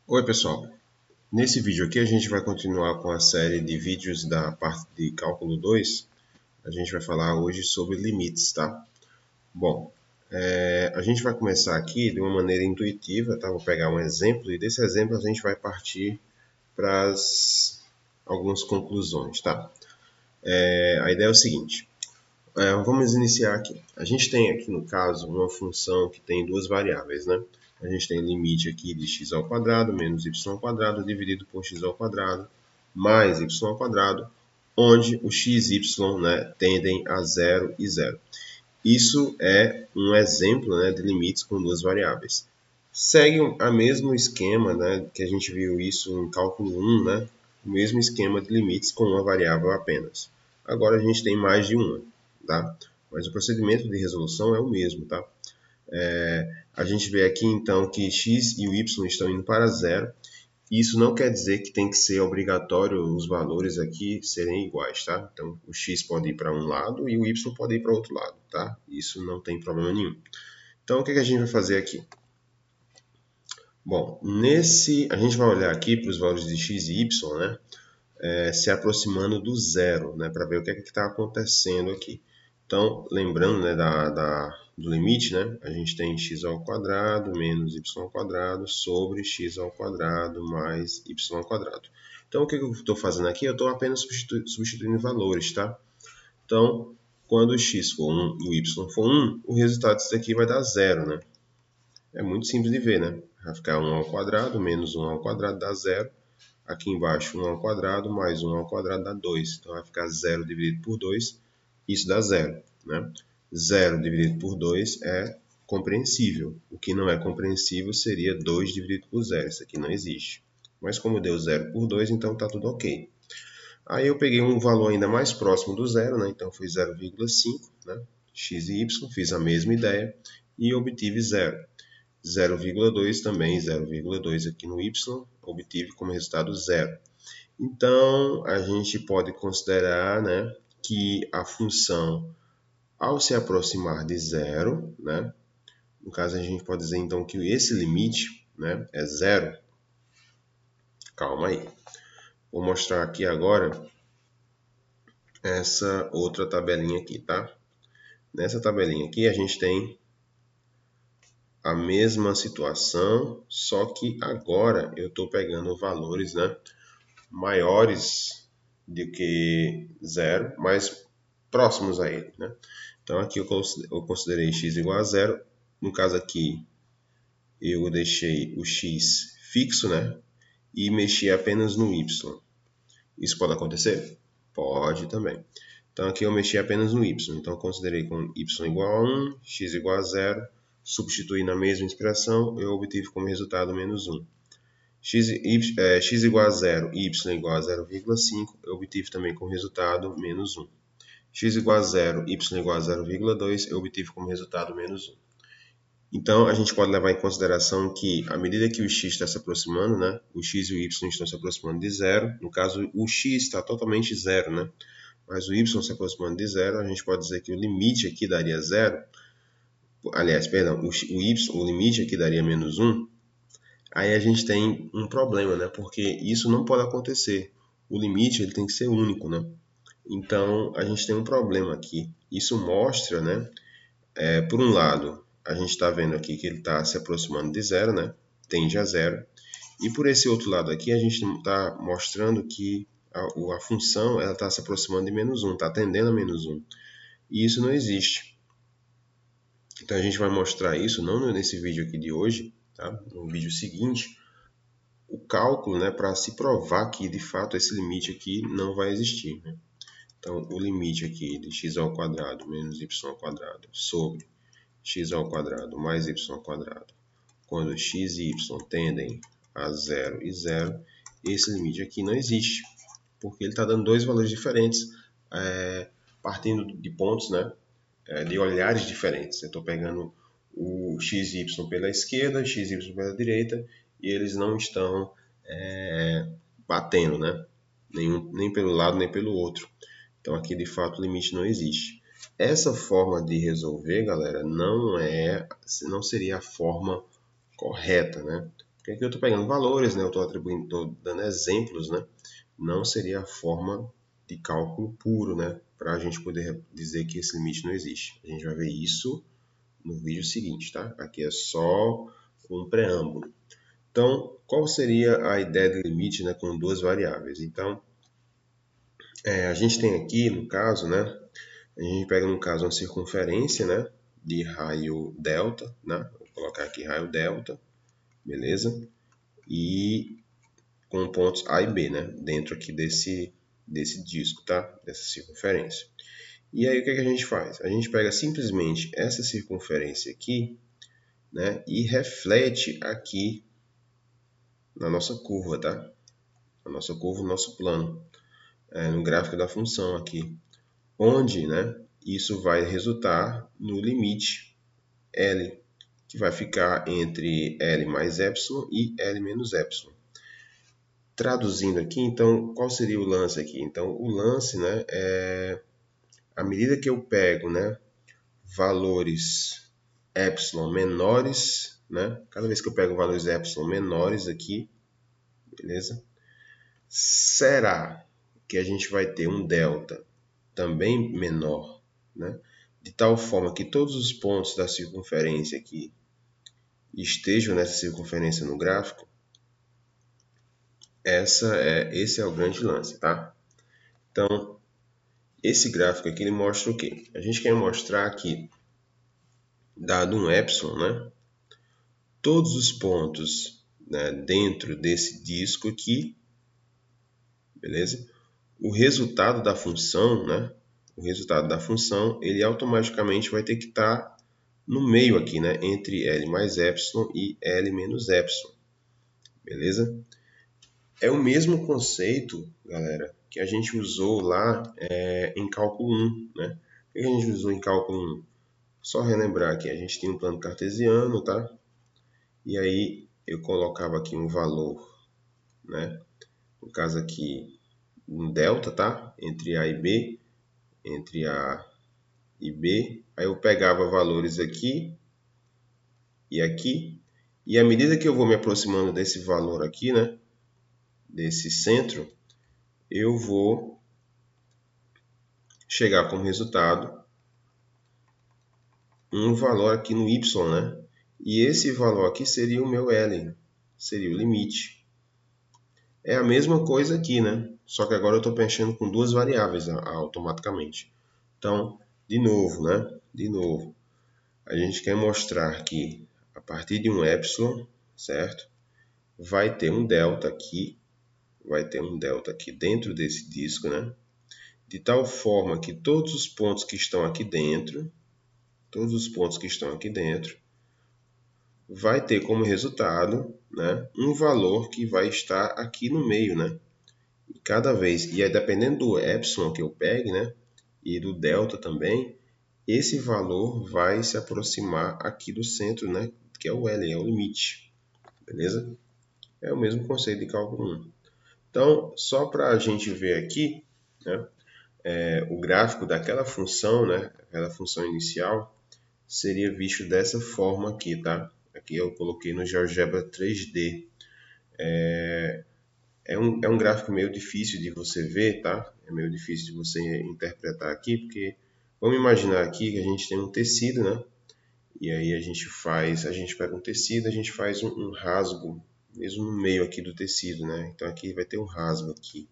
Oi pessoal, nesse vídeo aqui a gente vai continuar com a série de vídeos da parte de cálculo 2. A gente vai falar hoje sobre limites, tá? Bom, a gente vai começar aqui de uma maneira intuitiva, tá? Vou pegar um exemplo e desse exemplo a gente vai partir para algumas conclusões, tá? A ideia é o seguinte, vamos iniciar aqui. A gente tem aqui no caso uma função que tem duas variáveis, né? A gente tem limite aqui de x ao quadrado menos y ao quadrado dividido por x ao quadrado mais y ao quadrado, onde o x e y, né, tendem a 0 e 0. Isso é um exemplo, né, de limites com duas variáveis. Segue o mesmo esquema, né, que a gente viu isso em cálculo 1, né, o mesmo esquema de limites com uma variável apenas. Agora a gente tem mais de uma, tá? Mas o procedimento de resolução é o mesmo, tá? A gente vê aqui então que x e o y estão indo para zero. Isso não quer dizer que tem que ser obrigatório os valores aqui serem iguais, tá? Então, o x pode ir para um lado e o y pode ir para outro lado, tá? Isso não tem problema nenhum. Então, o que a gente vai fazer aqui? Bom, a gente vai olhar aqui para os valores de x e y, né? Se aproximando do zero, né? Para ver o que está acontecendo aqui. Então, lembrando, né, do limite, né? A gente tem x ao quadrado menos y ao quadrado sobre x ao quadrado mais y ao quadrado. Então, o que eu estou fazendo aqui? Eu estou apenas substituindo valores, tá? Então, quando o x for 1 e o y for 1, o resultado disso aqui vai dar zero, né? É muito simples de ver, né? Vai ficar 1 ao quadrado menos 1 ao quadrado dá zero. Aqui embaixo 1 ao quadrado mais 1 ao quadrado dá 2. Então vai ficar 0 dividido por 2, isso dá zero, né? 0 dividido por 2 é compreensível. O que não é compreensível seria 2 dividido por 0. Isso aqui não existe. Mas como deu 0 por 2, então está tudo ok. Aí eu peguei um valor ainda mais próximo do zero, né? Então foi 0,5, né? X e y, fiz a mesma ideia e obtive zero. 0,2 também, 0,2 aqui no y, obtive como resultado zero. Então, a gente pode considerar, né, que a função, ao se aproximar de zero, né, no caso a gente pode dizer então que esse limite, né, é zero. Calma aí. Vou mostrar aqui agora essa outra tabelinha aqui, tá? Nessa tabelinha aqui a gente tem a mesma situação, só que agora eu estou pegando valores, né, maiores do que zero, mas próximos a ele, né? Então aqui eu considerei x igual a zero. No caso aqui eu deixei o x fixo, né? E mexi apenas no y. Isso pode acontecer? Pode também. Então aqui eu mexi apenas no y. Então eu considerei com y igual a 1, x igual a 0. Substituí na mesma expressão, eu obtive como resultado menos 1. X igual a 0 e y igual a 0,5, eu obtive também como resultado menos 1. X igual a 0, y igual a 0,2, eu obtive como resultado menos 1. Então, a gente pode levar em consideração que, à medida que o x está se aproximando, né, o x e o y estão se aproximando de zero. No caso, o x está totalmente zero, né, mas o y se aproximando de zero, a gente pode dizer que o limite aqui daria zero. Aliás, perdão, o limite aqui daria menos 1. Aí a gente tem um problema, né? Porque isso não pode acontecer. O limite ele tem que ser único, né? Então a gente tem um problema aqui. Isso mostra, né? Por um lado, a gente está vendo aqui que ele está se aproximando de zero, né? Tende a zero. E por esse outro lado aqui, a gente está mostrando que a função ela está se aproximando de menos 1, está tendendo a menos 1. E isso não existe. Então a gente vai mostrar isso não nesse vídeo aqui de hoje, tá? No vídeo seguinte, o cálculo, né, para se provar que de fato esse limite aqui não vai existir, né? Então o limite aqui de x ao quadrado menos y ao quadrado sobre x ao quadrado mais y ao quadrado, quando x e y tendem a 0 e 0, esse limite aqui não existe, porque ele está dando dois valores diferentes, partindo de pontos, né, de olhares diferentes. Eu estou pegando o x e y pela esquerda, x e y pela direita, e eles não estão batendo, né? Nem pelo lado, nem pelo outro. Então aqui de fato o limite não existe. Essa forma de resolver, galera, não seria a forma correta, né? Porque aqui eu estou pegando valores, né? Eu estou atribuindo, estou dando exemplos, né? Não seria a forma de cálculo puro, né? Para a gente poder dizer que esse limite não existe. A gente vai ver isso no vídeo seguinte, tá? Aqui é só um preâmbulo. Então, qual seria a ideia de limite, né, com duas variáveis? Então, a gente tem aqui, no caso, né? A gente pega, no caso, uma circunferência, né? De raio delta, né? Vou colocar aqui raio delta, beleza? E com pontos A e B, né? Dentro aqui desse disco, tá? Dessa circunferência. E aí o que a gente faz? A gente pega simplesmente essa circunferência aqui, né? E reflete aqui na nossa curva, tá? Na nossa curva, no nosso plano, no gráfico da função aqui, onde, né? Isso vai resultar no limite L, que vai ficar entre L mais epsilon e L menos epsilon. Traduzindo aqui, então, qual seria o lance aqui? Então, o lance, né, é à medida que eu pego, né, valores epsilon menores, né, cada vez que eu pego valores epsilon menores aqui, beleza? Será que a gente vai ter um delta também menor, né? De tal forma que todos os pontos da circunferência aqui estejam nessa circunferência no gráfico? Esse é o grande lance, tá? Então, esse gráfico aqui ele mostra o quê? A gente quer mostrar que, dado um epsilon, né, todos os pontos, né, dentro desse disco aqui, beleza? O resultado da função, né, ele automaticamente vai ter que estar no meio aqui, né, entre L mais epsilon e L menos epsilon, beleza? É o mesmo conceito, galera, que a gente usou lá em cálculo 1, né? O que a gente usou em cálculo 1? Só relembrar que a gente tem um plano cartesiano, tá? E aí eu colocava aqui um valor, né? No caso aqui, um delta, tá? Entre A e B, entre A e B. Aí eu pegava valores aqui e aqui. E à medida que eu vou me aproximando desse valor aqui, né? Desse centro, eu vou chegar como resultado um valor aqui no y, né? E esse valor aqui seria o meu L, seria o limite. É a mesma coisa aqui, né? Só que agora eu estou preenchendo com duas variáveis automaticamente. Então, de novo, né? De novo, a gente quer mostrar que a partir de um epsilon, certo? Vai ter um delta aqui, dentro desse disco, né? De tal forma que todos os pontos que estão aqui dentro, vai ter como resultado, né, um valor que vai estar aqui no meio, né? E cada vez, e aí dependendo do epsilon que eu pegue, né, e do delta também, esse valor vai se aproximar aqui do centro, né, que é o L, é o limite, beleza? É o mesmo conceito de cálculo 1. Então, só para a gente ver aqui, né, o gráfico daquela função, né, aquela função inicial, seria visto dessa forma aqui, tá? Aqui eu coloquei no GeoGebra 3D. É um gráfico meio difícil de você ver, tá? É meio difícil de você interpretar aqui, porque vamos imaginar aqui que a gente tem um tecido, né? E aí a gente pega um tecido, a gente faz um rasgo, mesmo no meio aqui do tecido, né? Então aqui vai ter um rasgo aqui.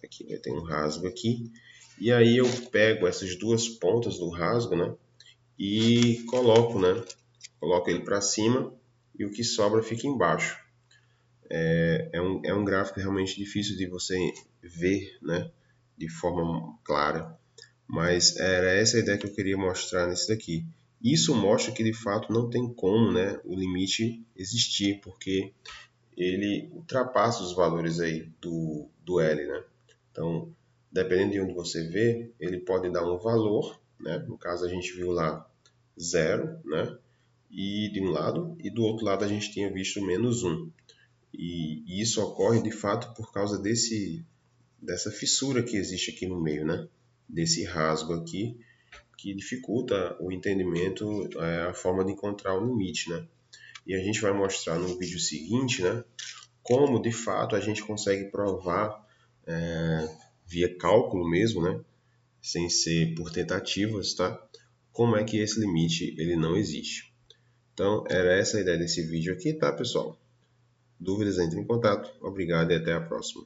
Aqui vai ter um rasgo aqui. E aí eu pego essas duas pontas do rasgo, né? E coloco, né? Coloco ele para cima e o que sobra fica embaixo. É um gráfico realmente difícil de você ver, né, de forma clara, mas era essa a ideia que eu queria mostrar nesse daqui. Isso mostra que de fato não tem como, né, o limite existir, porque ele ultrapassa os valores aí do L, né? Então, dependendo de onde você vê, ele pode dar um valor, né? No caso a gente viu lá 0, né? E de um lado, e do outro lado a gente tinha visto menos 1. E isso ocorre de fato por causa dessa fissura que existe aqui no meio, né? Desse rasgo aqui, que dificulta o entendimento, a forma de encontrar o limite, né? e a gente vai mostrar no vídeo seguinte, né, como de fato a gente consegue provar via cálculo mesmo, né, sem ser por tentativas, tá? Como é que esse limite ele não existe. Então, era essa a ideia desse vídeo aqui, tá, pessoal? Dúvidas, entre em contato. Obrigado e até a próxima.